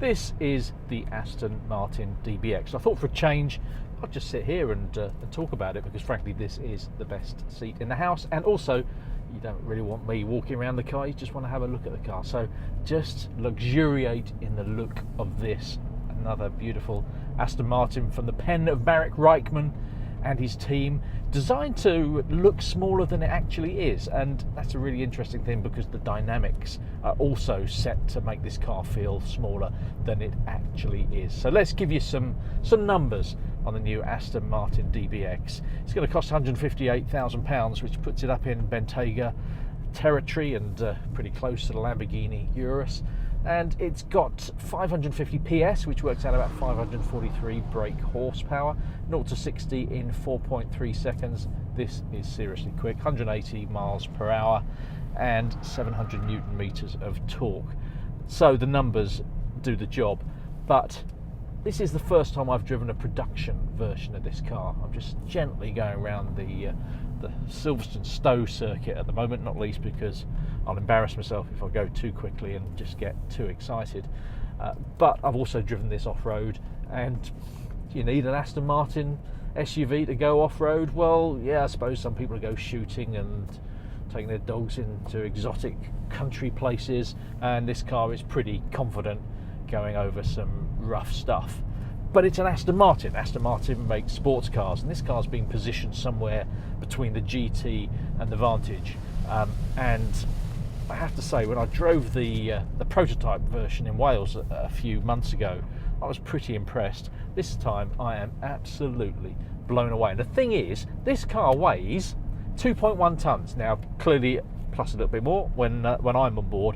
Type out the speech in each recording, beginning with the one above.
This is the Aston Martin DBX. I thought for a change, I'd just sit here and talk about it, because frankly this is the best seat in the house, and also you don't really want me walking around the car, you just want to have a look at the car. So just luxuriate in the look of this. Another beautiful Aston Martin from the pen of Marek Reichman and his team, designed to look smaller than it actually is, and that's a really interesting thing because the dynamics are also set to make this car feel smaller than it actually is. So let's give you some numbers on the new Aston Martin DBX. It's going to cost £158,000, which puts it up in Bentayga territory and pretty close to the Lamborghini Urus. And it's got 550 PS, which works out about 543 brake horsepower, 0 to 60 in 4.3 seconds. This is seriously quick, 180 miles per hour and 700 Newton meters of torque. So the numbers do the job, but this is the first time I've driven a production version of this car. I'm just gently going around the Silverstone Stowe circuit at the moment, not least because I'll embarrass myself if I go too quickly and just get too excited. But I've also driven this off-road, and do you need an Aston Martin SUV to go off-road? Well, yeah, I suppose some people go shooting and taking their dogs into exotic country places, and this car is pretty confident going over some rough stuff. But it's an Aston Martin. Aston Martin makes sports cars, and this car's been positioned somewhere between the GT and the Vantage. And I have to say, when I drove the prototype version in Wales a few months ago, I was pretty impressed. This time I am absolutely blown away. And the thing is, this car weighs 2.1 tonnes. Now, clearly, plus a little bit more when I'm on board.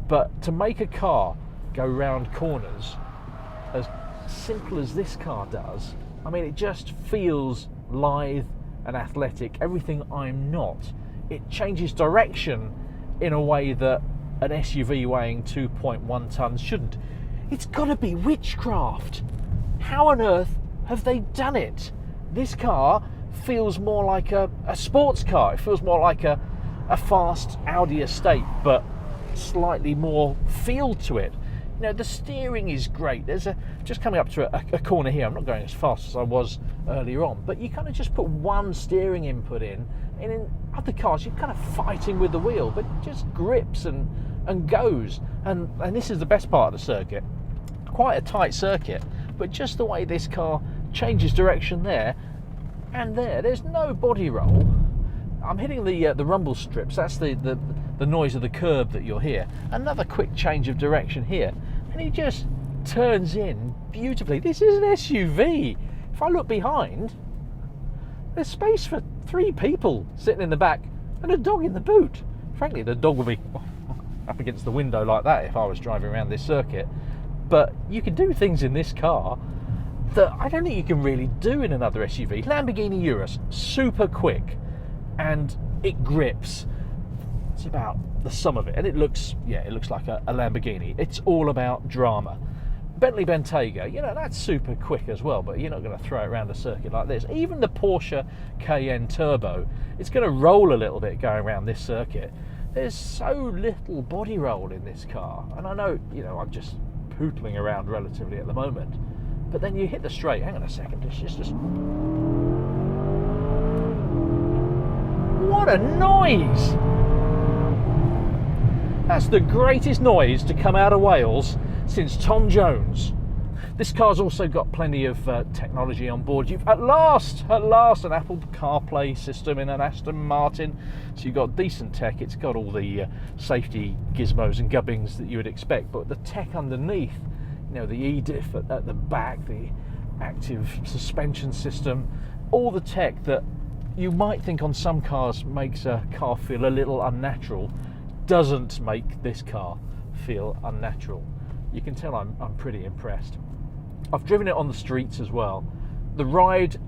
But to make a car go round corners as simple as this car does, I mean, it just feels lithe and athletic, everything I'm not. It changes direction in a way that an SUV weighing 2.1 tonnes shouldn't. It's got to be witchcraft. How on earth have they done it? This car feels more like a sports car. It feels more like a fast Audi estate, but slightly more feel to it. You know, the steering is great. There's just coming up to a corner here. I'm not going as fast as I was earlier on, but you kind of just put one steering input in, and in other cars you're kind of fighting with the wheel, but it just grips and goes. And this is the best part of the circuit. Quite a tight circuit, but just the way this car changes direction there and there's no body roll. I'm hitting the rumble strips. That's the noise of the curb that you'll hear. Another quick change of direction here, and he just turns in beautifully. This is an SUV. If I look behind, there's space for 3 people sitting in the back and a dog in the boot. Frankly, the dog would be up against the window like that if I was driving around this circuit. But you can do things in this car that I don't think you can really do in another SUV. Lamborghini Urus, super quick, and it grips. It's about the sum of it, and it looks like a Lamborghini. It's all about drama. Bentley Bentayga, you know, that's super quick as well, but you're not going to throw it around a circuit like this. Even the Porsche Cayenne Turbo, it's going to roll a little bit going around this circuit. There's so little body roll in this car, and I know, you know, I'm just pootling around relatively at the moment, but then you hit the straight. Hang on a second, it's just what a noise! That's the greatest noise to come out of Wales since Tom Jones. This car's also got plenty of technology on board. You've at last an Apple CarPlay system in an Aston Martin, so you've got decent tech. It's got all the safety gizmos and gubbins that you would expect, but the tech underneath, you know, the e-diff at the back, the active suspension system, all the tech that you might think on some cars makes a car feel a little unnatural, doesn't make this car feel unnatural. You can tell I'm pretty impressed. I've driven it on the streets as well. The ride,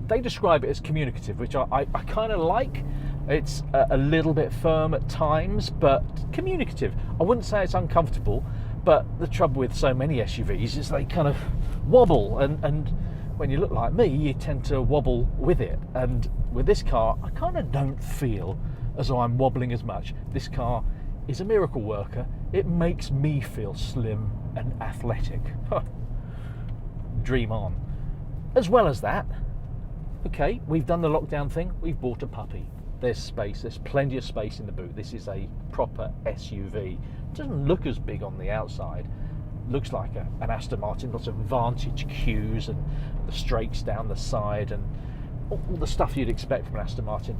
they describe it as communicative, which I kind of like. It's a little bit firm at times, but communicative. I wouldn't say it's uncomfortable, but the trouble with so many SUVs is they kind of wobble, and when you look like me, you tend to wobble with it. And with this car, I kind of don't feel as though I'm wobbling as much. This car is a miracle worker. It makes me feel slim and athletic. Dream on. As well as that, okay, we've done the lockdown thing, we've bought a puppy. There's space, there's plenty of space in the boot. This is a proper SUV. It doesn't look as big on the outside. Looks like an Aston Martin, lots of Vantage cues and the strakes down the side and all the stuff you'd expect from an Aston Martin.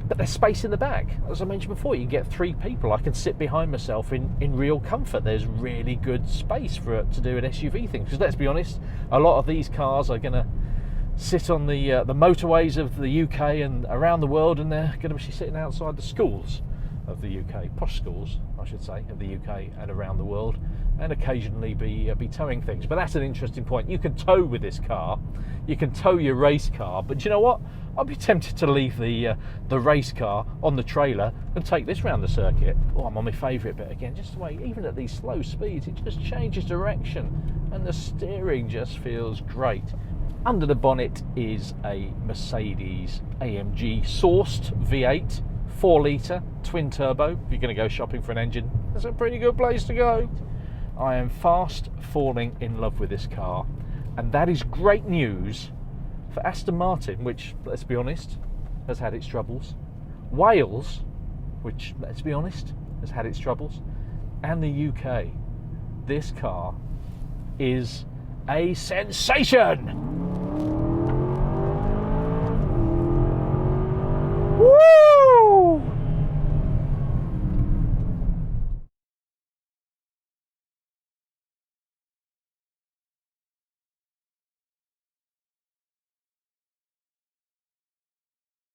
But there's space in the back. As I mentioned before, you can get 3 people. I can sit behind myself in real comfort. There's really good space for it to do an SUV thing. Because let's be honest, a lot of these cars are going to sit on the motorways of the UK and around the world, and they're going to be sitting outside the schools of the UK, posh schools, I should say, of the UK and around the world, and occasionally be towing things. But that's an interesting point. You can tow with this car. You can tow your race car, but do you know what? I'd be tempted to leave the race car on the trailer and take this round the circuit. Oh, I'm on my favourite bit again. Just the way, even at these slow speeds, it just changes direction, and the steering just feels great. Under the bonnet is a Mercedes AMG sourced V8, 4 litre, twin turbo. If you're going to go shopping for an engine, that's a pretty good place to go. I am fast falling in love with this car, and that is great news for Aston Martin, which, let's be honest, has had its troubles. Wales, which, let's be honest, has had its troubles. And the UK. This car is a sensation! Woo!